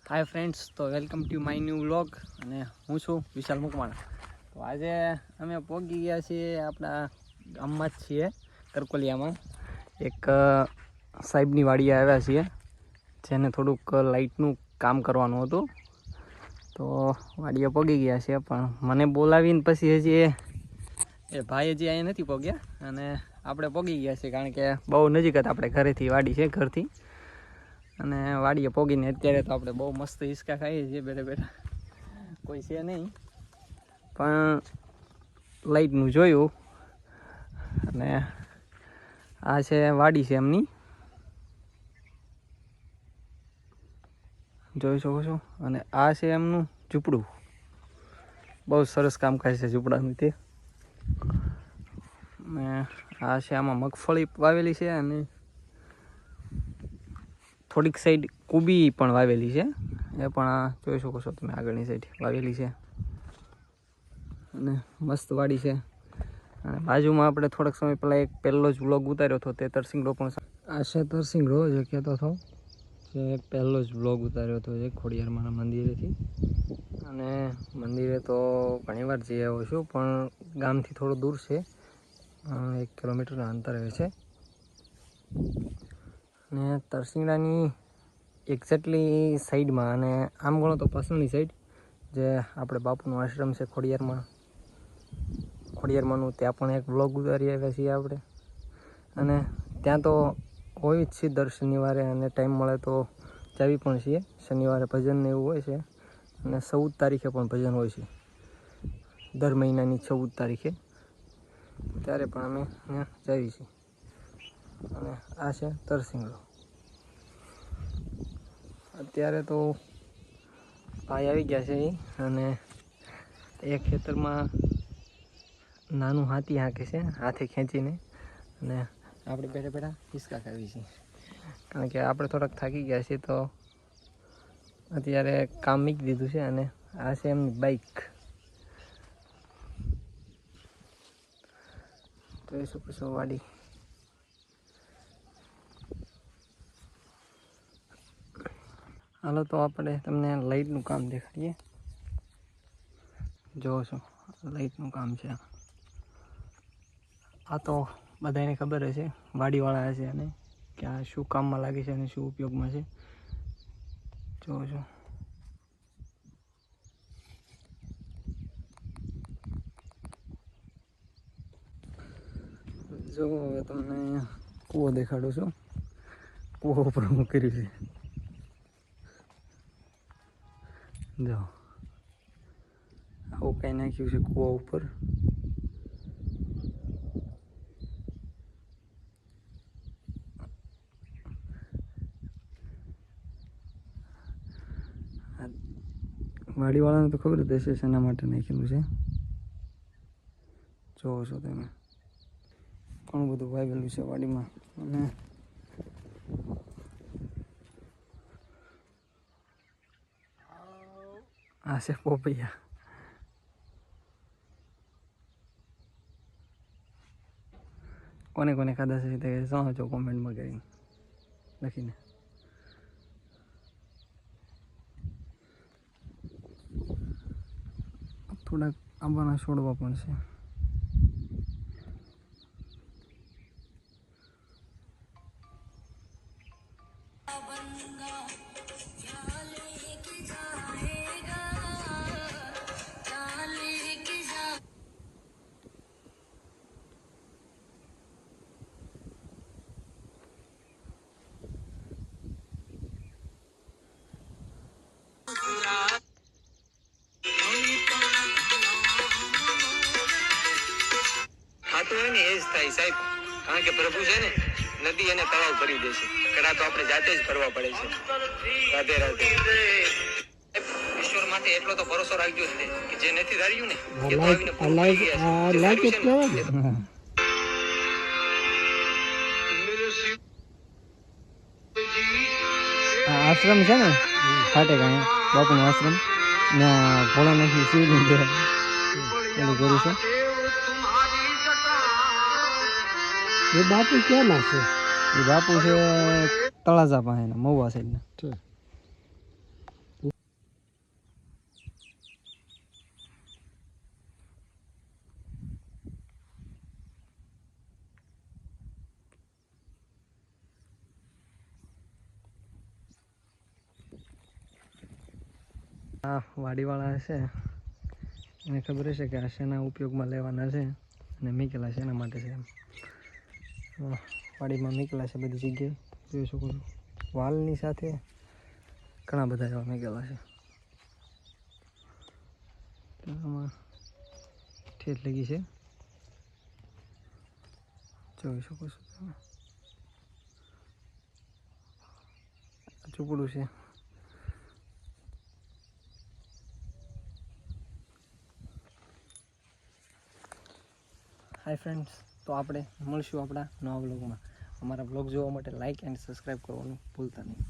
Hi friends, તો welcome to my new vlog અને હું છું વિશાલ મુકવાણા. તો આજે અમે પહોંચી ગયા છીએ આપણા ગામમાં જ છીએ, કરકોલિયામાં. એક સાહેબની વાડીએ આવ્યા છીએ, જેને થોડુંક લાઇટનું કામ કરવાનું હતું. તો વાડીએ પહોંચી ગયા છીએ, પણ મને બોલાવીને પછી હજી એ ભાઈ હજી અહીંયા નથી પહોંચ્યા અને આપણે પહોંચી ગયા છીએ, કારણ કે બહુ નજીક હતા આપણે ઘરેથી. વાડી છે ઘરથી, અને વાડીએ પોગીને અત્યારે તો આપણે બહુ મસ્ત હિંચકા ખાઈએ છીએ બેઠા બેઠા. કોઈ છે નહીં, પણ લાઇટનું જોયું. અને આ છે વાડી છે એમની, જોઈ શકો છો. અને આ છે એમનું ઝૂંપડું. બહુ સરસ કામકાજ છે ઝૂંપડાનું તે. અને આ છે, આમાં મગફળી વાવેલી છે અને થોડીક સાઈડ કુબી પણ વાવેલી છે. એ પણ આ જોઈ શકો છો તમે, આગળની સાઈડ વાવેલી છે. અને મસ્ત વાડી છે. અને બાજુમાં આપણે થોડાક સમય પહેલાં એક પહેલો જ વ્લોગ ઉતાર્યો હતો, તે તરસિંગડો પણ. આ છે તરસિંગડો, જે કહેતો હતો, જે પહેલો જ વ્લોગ ઉતાર્યો હતો જે ખોડિયારમાંના મંદિરેથી. અને મંદિરે તો ઘણીવાર જઈ આવ્યો છું, પણ ગામથી થોડું દૂર છે, 1 કિલોમીટરના અંતરે છે. અને તરસિંગડાની એક્ઝેક્ટલી સાઈડમાં, અને આમ ગણો તો પાછળની સાઈડ, જે આપણે બાપુનો આશ્રમ છે ખોડિયારમાંનું, ત્યાં પણ એક વ્લોગ ઉતારી આવ્યા છીએ આપણે. અને ત્યાં તો હોય જ છે દર શનિવારે, અને ટાઈમ મળે તો જાવી પણ છીએ. શનિવારે ભજન ને એવું હોય છે, અને 14 તારીખે પણ ભજન હોય છે, દર મહિનાની 14 તારીખે. ત્યારે પણ અમે ત્યાં જાવી છીએ. અને આ છે તરસિંગડો. અત્યારે તો ભાઈ આવી ગયા છે, અને એક ખેતરમાં નાનું હાથી હાંકે છે, હાથે ખેંચીને. અને આપણે બેઠા બેઠા હિંચકા ખાવી છીએ, કારણ કે આપણે થોડાક થાકી ગયા છીએ. તો અત્યારે કામ મૂકી દીધું છે. અને આ છે એમની બાઈક, જોઈ શકો છો વાડી. હાલો, તો આપણે તમને લાઇટનું કામ દેખાડીએ. જોવો છો, લાઇટનું કામ છે. આ તો બધાને ખબર હશે, વાડીવાળા હશે, અને કે આ શું કામમાં લાગે છે અને શું ઉપયોગમાં છે. જોવો છો. જો હવે તમને કૂવો દેખાડું છું. કૂવો ઉપર હું કર્યું છે, જો આવું કંઈ નાખ્યું છે કૂવા ઉપર. વાડીવાળાને તો ખબર જ હશે શેના માટે નાખેલું છે. જોવો છો તમે, ઘણું બધું વાવેલું છે વાડીમાં. અને આ છે પોપૈયા. કોને કોને ખાધા છે તે જણાવજો કોમેન્ટમાં કરીને, લખીને. થોડાક આંબાના છોડવા પણ છે. ખાતું હોય ને એ જ થાય સાહેબ, કારણ કે પ્રભુ છે ને નદી અને તળાવ ભરી દે છે, કડા તો આપણે જાતે જ ભરવા પડે છે. રાધે રાધે. ઈશ્વર માટે એટલો તો ભરોસો રાખજો જ કે જે નથી ધાર્યું ને એ તો આવીને પૂરું કરી ગયા છે. આશ્રમ છે ને ફાટેક, અહીંયા બાપુનો આશ્રમ, ત્યાં ભોળાનાથની શિવલિંગ એનું કર્યું છે. એ બાપુ ક્યાંના છે? એ બાપુ છે તળાજા પાસેના, મહુવા સાઈડના. આ વાડીવાળા હશે એને ખબર હશે કે આ શેના ઉપયોગમાં લેવાના છે અને મીકેલા છે એના માટે છે એમ. વાડીમાં મીકેલા છે બધી જગ્યાએ જોઈ શકો છો. વાલની સાથે ઘણા બધા એવા મીકેલા છે. આમાં ઠેઠ લગી છે જોઈ શકો છો તમે. ચોપડું છે. હાય ફ્રેન્ડ્સ, તો આપણે મળશું આપણા નવા બ્લોગમાં. અમારા બ્લોગ જોવા માટે લાઇક એન્ડ સબસ્ક્રાઈબ કરવાનું ભૂલતા નહીં.